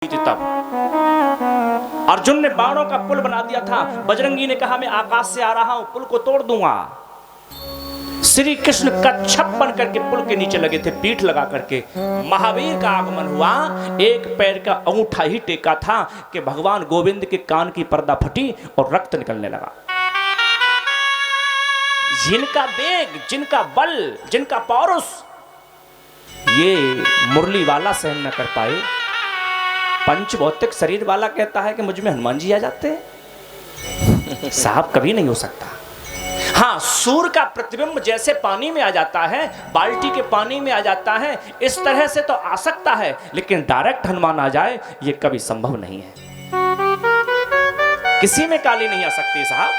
तब अर्जुन ने बाणों का पुल बना दिया था। बजरंगी ने कहा मैं आकाश से आ रहा हूं, पुल को तोड़ दूंगा। श्री कृष्ण कच्छप बन करके पुल के नीचे लगे थे, पीठ लगा करके। महावीर का आगमन हुआ, एक पैर का अंगूठा ही टेका था कि भगवान गोविंद के कान की पर्दा फटी और रक्त निकलने लगा। जिनका वेग, जिनका बल, जिनका पौरुष ये मुरली वाला सहन न कर पाए, पंच भौतिक शरीर वाला कहता है कि मुझ में हनुमान जी आ जाते हैं। साहब कभी नहीं हो सकता। हाँ, सूर्य का प्रतिबिंब जैसे पानी में आ जाता है, बाल्टी के पानी में आ जाता है, इस तरह से तो आ सकता है, लेकिन डायरेक्ट हनुमान आ जाए ये कभी संभव नहीं है। किसी में काली नहीं आ सकती साहब।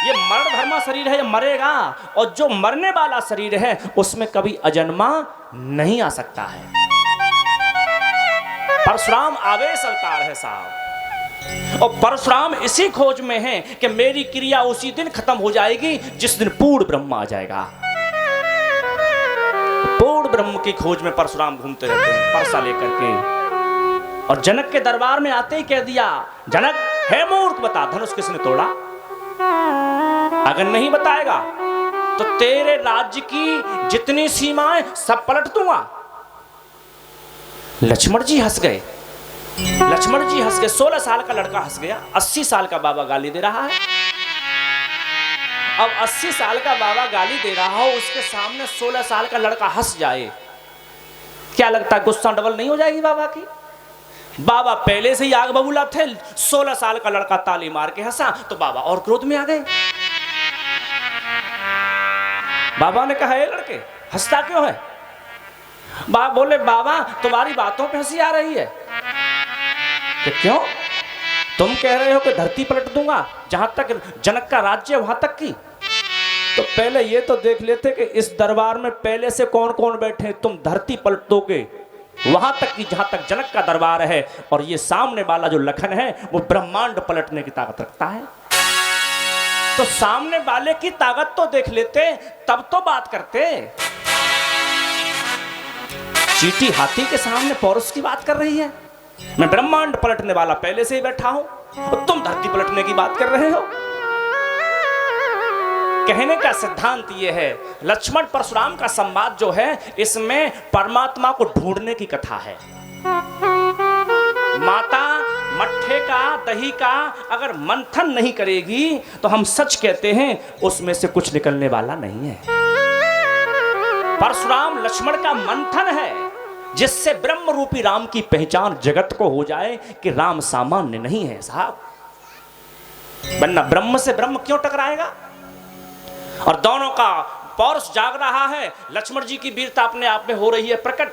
ये मरण धर्मा शरीर है, ये मरेगा, और जो मरने वाला शरीर है उसमें कभी अजन्मा नहीं आ सकता है। परशुराम आवेश अवतार है साहब, और परशुराम इसी खोज में है कि मेरी क्रिया उसी दिन खत्म हो जाएगी जिस दिन पूर्ण ब्रह्म आ जाएगा। पूर्ण ब्रह्म की खोज में परशुराम घूमते रहते हैं परसा लेकर के। और जनक के दरबार में आते ही कह दिया, जनक है मूर्ख, बता धनुष किसने तोड़ा। अगर नहीं बताएगा तो तेरे राज्य की जितनी सीमाएं सब पलट दूंगा। लक्ष्मण जी हंस गए। लक्ष्मण जी हंस गए। 16 साल का लड़का हंस गया। 80 साल का बाबा गाली दे रहा है। अब 80 साल का बाबा गाली दे रहा हो, उसके सामने 16 साल का लड़का हंस जाए, क्या लगता है गुस्सा डबल नहीं हो जाएगी बाबा की? बाबा पहले से ही आग बबूला थे, 16 साल का लड़का ताली मार के हंसा तो बाबा और क्रोध में आ गए। बाबा ने कहा, ए लड़के हंसता क्यों है? बाबा बोले, बाबा तुम्हारी बातों पे हंसी आ रही है। कि क्यों? तुम कह रहे हो कि धरती पलट दूंगा, जहां तक जनक का राज्य वहां तक की। तो पहले ये तो देख लेते कि इस दरबार में पहले से कौन कौन बैठे। तुम धरती पलट दोगे वहां तक की जहां तक जनक का दरबार है, और ये सामने वाला जो लखन है वो ब्रह्मांड पलटने की ताकत रखता है। तो सामने वाले की ताकत तो देख लेते, तब तो बात करते। चींटी हाथी के सामने पौरुष की बात कर रही है। मैं ब्रह्मांड पलटने वाला पहले से ही बैठा हूं, और तुम धरती पलटने की बात कर रहे हो। कहने का सिद्धांत यह है, लक्ष्मण परशुराम का संवाद जो है इसमें परमात्मा को ढूंढने की कथा है। माता मट्ठे का, दही का अगर मंथन नहीं करेगी तो हम सच कहते हैं उसमें से कुछ निकलने वाला नहीं है। परशुराम लक्ष्मण का मंथन है, जिससे ब्रह्म रूपी राम की पहचान जगत को हो जाए कि राम सामान्य नहीं है साहब। वरना ब्रह्म से ब्रह्म क्यों टकराएगा? और दोनों का पौरुष जाग रहा है। लक्ष्मण जी की वीरता अपने आप में हो रही है प्रकट,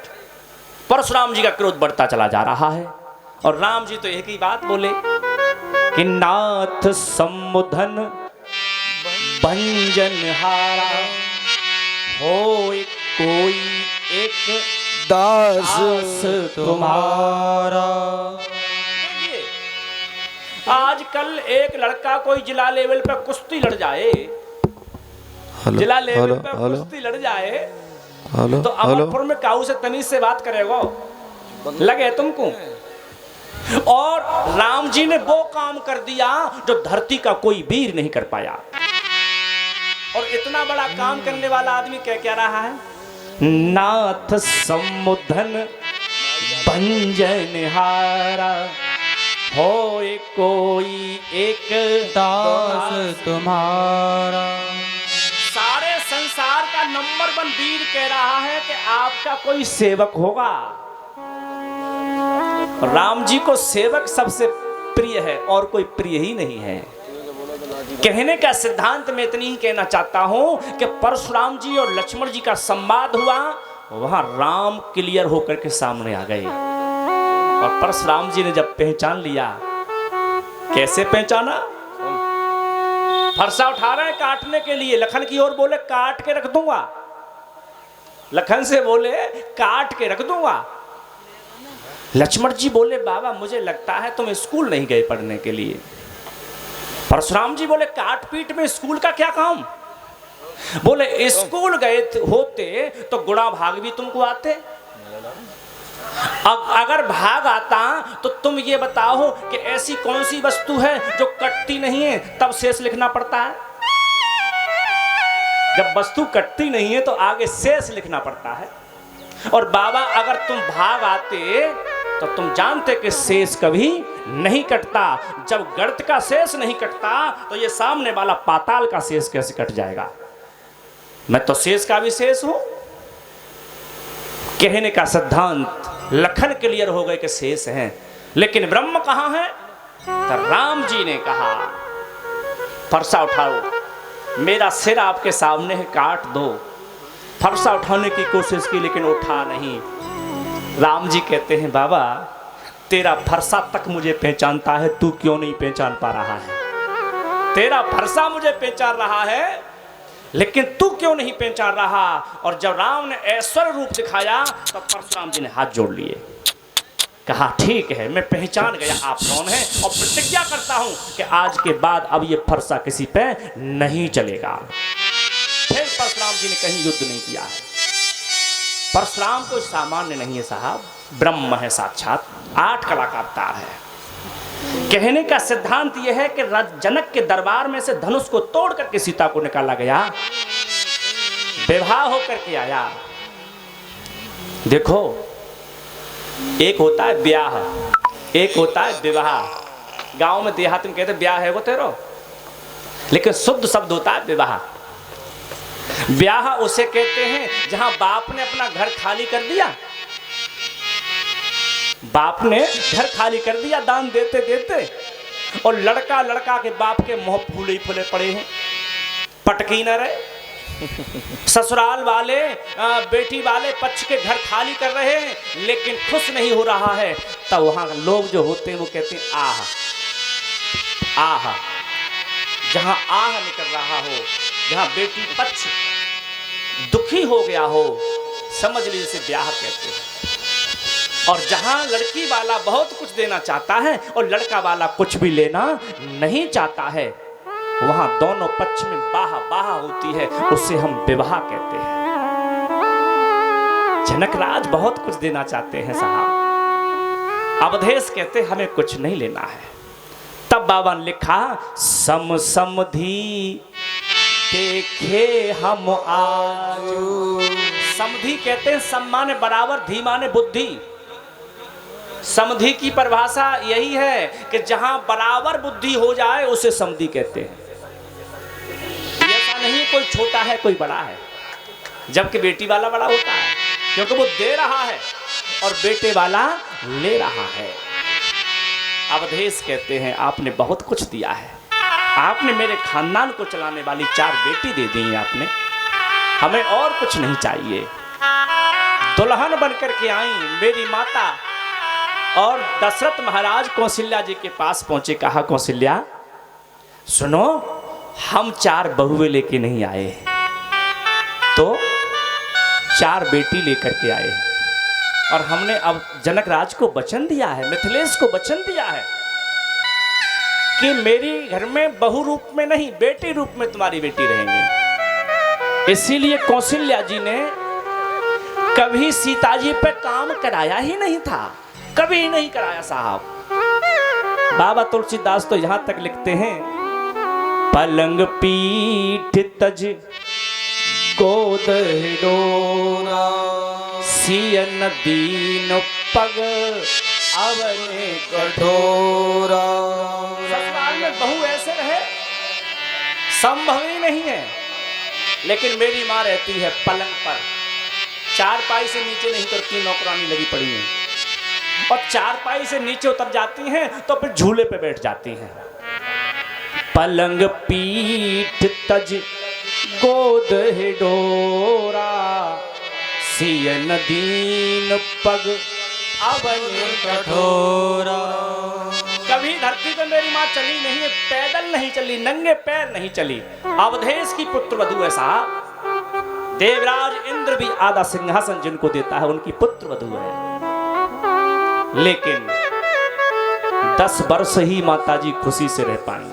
परशुराम जी का क्रोध बढ़ता चला जा रहा है। और राम जी तो एक ही बात बोले कि नाथ सम्मुधन भंजन हारा हो कोई एक दास तुम्हारा। आजकल एक लड़का कोई जिला लेवल पे कुश्ती लड़ जाए, जिला लेवल पे कुश्ती लड़ जाए, तो अमरपुर में काऊ से तमीज से बात करेगा लगे तुमको। और राम जी ने वो काम कर दिया जो धरती का कोई वीर नहीं कर पाया। और इतना बड़ा काम करने वाला आदमी क्या रहा है? नाथ सम्मुधन भंजन हारा हो कोई एक दास तुम्हारा। सारे संसार का नंबर 1 वीर कह रहा है कि आपका कोई सेवक होगा। राम जी को सेवक सबसे प्रिय है और कोई प्रिय ही नहीं है। कहने का सिद्धांत में इतनी ही कहना चाहता हूं कि परशुराम जी और लक्ष्मण जी का संवाद हुआ, वहां राम क्लियर होकर के सामने आ गए। और परशुराम जी ने जब पहचान लिया, कैसे पहचाना? फरसा उठा रहे हैं काटने के लिए, लखन की ओर बोले काट के रख दूंगा। लखन से बोले काट के रख दूंगा। लक्ष्मण जी बोले, बाबा मुझे लगता है तुम स्कूल नहीं गए पढ़ने के लिए। परशुराम जी बोले, काट पीट में स्कूल का क्या काम? बोले स्कूल गए होते तो गुणा भाग भी तुमको आते। अगर भाग आता तो तुम ये बताओ कि ऐसी कौन सी वस्तु है जो कटती नहीं है, तब शेष लिखना पड़ता है। जब वस्तु कटती नहीं है तो आगे शेष लिखना पड़ता है। और बाबा अगर तुम भाग आते तो तुम जानते कि शेष कभी नहीं कटता। जब गर्त का शेष नहीं कटता तो ये सामने वाला पाताल का शेष कैसे कट जाएगा। मैं तो शेष का भी शेष हूं। कहने का सिद्धांत लखन क्लियर हो गए कि शेष हैं, लेकिन ब्रह्म कहां है। तो राम जी ने कहा फरसा उठाओ, मेरा सिर आपके सामने है, काट दो। फरसा उठाने की कोशिश की लेकिन उठा नहीं। राम जी कहते हैं बाबा तेरा फरसा तक मुझे पहचानता है, तू क्यों नहीं पहचान पा रहा है। तेरा फरसा मुझे पहचान रहा है लेकिन तू क्यों नहीं पहचान रहा। और जब राम ने ऐश्वर्य रूप दिखाया तब परशुराम जी ने हाथ जोड़ लिए, कहा ठीक है मैं पहचान गया आप कौन हैं, और प्रतिज्ञा करता हूं कि आज के बाद अब ये फरसा किसी पे नहीं चलेगा। फिर परशुराम जी ने कहीं युद्ध नहीं किया है। परशुराम तो सामान्य नहीं है साहब, ब्रह्म है साक्षात, 8 कला का अवतार है। कहने का सिद्धांत यह है कि जनक के दरबार में से धनुष को तोड़ करके सीता को निकाला गया, विवाह होकर के आया। देखो एक होता है ब्याह, एक होता है विवाह। गांव में देहात में कहते ब्याह है वो तेरो, लेकिन शुद्ध शब्द होता है विवाह। ब्याह उसे कहते हैं जहां बाप ने अपना घर खाली कर दिया, बाप ने घर खाली कर दिया दान देते देते, और लड़का लड़का के बाप के मुंह फूले ही फूले पड़े हैं, पटकी न रहे। ससुराल वाले बेटी वाले पक्ष के घर खाली कर रहे हैं लेकिन खुश नहीं हो रहा है। तब वहां लोग जो होते हैं वो कहते हैं आह आह। जहां आह निकल रहा हो, जहां बेटी पक्ष दुखी हो गया हो, समझ लीजिए इसे ब्याह कहते हैं। और जहां लड़की वाला बहुत कुछ देना चाहता है और लड़का वाला कुछ भी लेना नहीं चाहता है, वहां दोनों पक्ष में बाह बाह होती है, उसे हम विवाह कहते हैं। जनक राज बहुत कुछ देना चाहते हैं साहब, अवधेश कहते हमें कुछ नहीं लेना है। तब बाबा ने लिखा सम समधी देखे हम आज। समधी कहते हैं सम माने बराबर, धी माने बुद्धि। समधी की परिभाषा यही है कि जहां बराबर बुद्धि हो जाए उसे समधी कहते हैं। ऐसा नहीं कोई छोटा है कोई बड़ा है, जबकि बेटी वाला बड़ा होता है क्योंकि वो दे रहा है और बेटे वाला ले रहा है। अवधेश कहते हैं आपने बहुत कुछ दिया है, आपने मेरे खानदान को चलाने वाली 4 बेटी दे दी हैं आपने, हमें और कुछ नहीं चाहिए। दुल्हन बनकर के आई मेरी माता, और दशरथ महाराज कौशल्या जी के पास पहुंचे, कहा कौशल्या सुनो हम 4 बहुएं लेके नहीं आए, तो 4 बेटी लेकर के आए, और हमने अब जनक राज को वचन दिया है, मिथिलेश को वचन दिया है कि मेरी घर में बहु रूप में नहीं बेटी रूप में तुम्हारी बेटी रहेंगी। इसीलिए कौशल्या जी ने कभी सीता जी पे काम कराया ही नहीं था, कभी नहीं कराया साहब। बाबा तुलसीदास तो यहां तक लिखते हैं पलंग पीठ तज गोद डोरा सियन दीन पग अवने कठोरा। ससुराल में बहू ऐसे रहे संभव ही नहीं है, लेकिन मेरी माँ रहती है पलंग पर, 4 पाई से नीचे नहीं उतरती, नौकरानी लगी पड़ी है, और 4 पाई से नीचे उतर जाती हैं तो फिर झूले पे बैठ जाती हैं। पलंग पीठ तज गोद डोरा सियन दीन पग अवने कठोरा। कभी धरती पे मेरी माँ चली नहीं है, पैदल नहीं चली, नंगे पैर नहीं चली। अवधेश की पुत्र वधू है साहब, देवराज इंद्र भी आधा सिंहासन जिनको देता है उनकी पुत्र वधू है। लेकिन 10 वर्ष ही माताजी खुशी से रह पाई।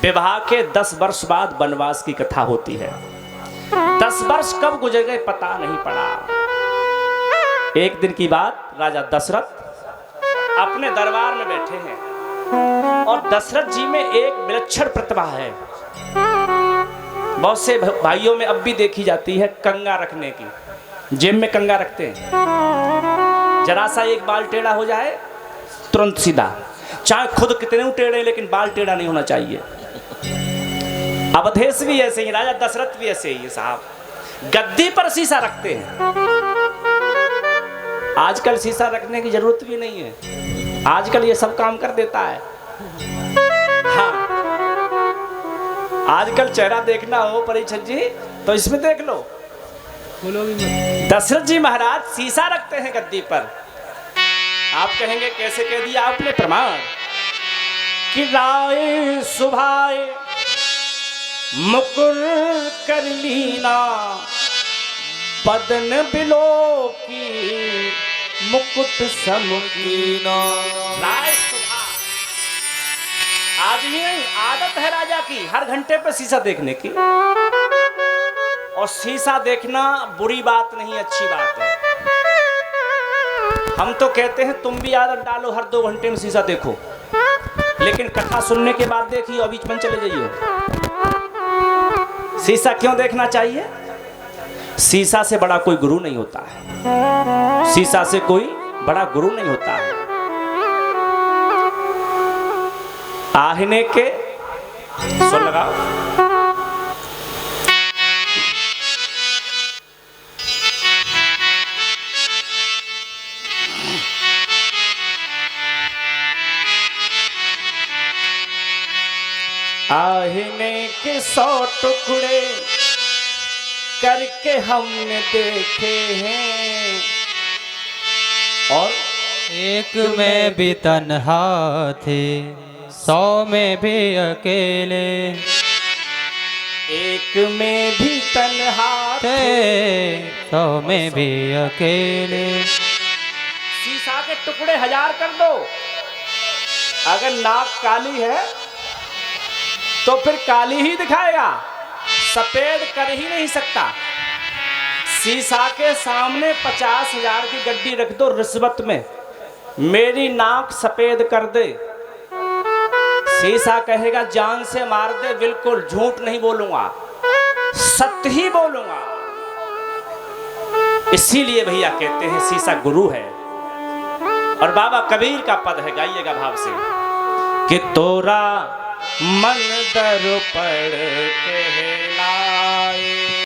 विवाह के 10 वर्ष बाद वनवास की कथा होती है। 10 वर्ष कब गुजर गए पता नहीं पड़ा। एक दिन की बात, राजा दशरथ अपने दरबार में बैठे हैं और दशरथ जी में एक विलक्षण प्रतिभा है, बहुत से भाइयों में अब भी देखी जाती है, कंगा रखने की। जेब में कंगा रखते हैं, जरा सा एक बाल टेढ़ा हो जाए तुरंत सीधा, चाहे खुद कितने टेढ़े लेकिन बाल टेढ़ा नहीं होना चाहिए। अवधेश भी ऐसे ही, राजा दशरथ भी ऐसे ही साहब, गद्दी पर शीशा रखते हैं। आजकल शीशा रखने की जरूरत भी नहीं है, आजकल ये सब काम कर देता है। हाँ, आजकल चेहरा देखना हो परीक्षक जी तो इसमें देख लो। दशरथ जी महाराज शीशा रखते हैं गद्दी पर। आप कहेंगे कैसे कह दिया आपने प्रमाण कि राय सुभाए मुकुर कर लीना बदन बिलो की मुकुट समकीना। राय सुभा आज भी नहीं, आदत है राजा की हर घंटे पर शीशा देखने की। और शीशा देखना बुरी बात नहीं, अच्छी बात है। हम तो कहते हैं तुम भी आदत डालो, हर 2 घंटे में शीशा देखो, लेकिन कथा सुनने के बाद देखिए और बीच में चले जाइए। शीशा क्यों देखना चाहिए? शीशा से बड़ा कोई गुरु नहीं होता है, शीशा से कोई बड़ा गुरु नहीं होता है। आईने के सुन लगाओ, आईने के 100 टुकड़े करके हमने देखे हैं, और एक में भी तन्हा थे 100 में भी अकेले, एक में भी तन्हा थे 100 में भी अकेले। शीशा के टुकड़े 1000 कर दो, अगर नाक काली है तो फिर काली ही दिखाएगा, सफेद कर ही नहीं सकता। शीशा के सामने 50,000 की गड्डी रख दो रिश्वत में, मेरी नाक सफेद कर दे, शीशा कहेगा जान से मार दे, बिल्कुल झूठ नहीं बोलूंगा, सत्य ही बोलूंगा। इसीलिए भैया कहते हैं शीशा गुरु है। और बाबा कबीर का पद है, गाइएगा भाव से कि तोरा मन दर पड़ के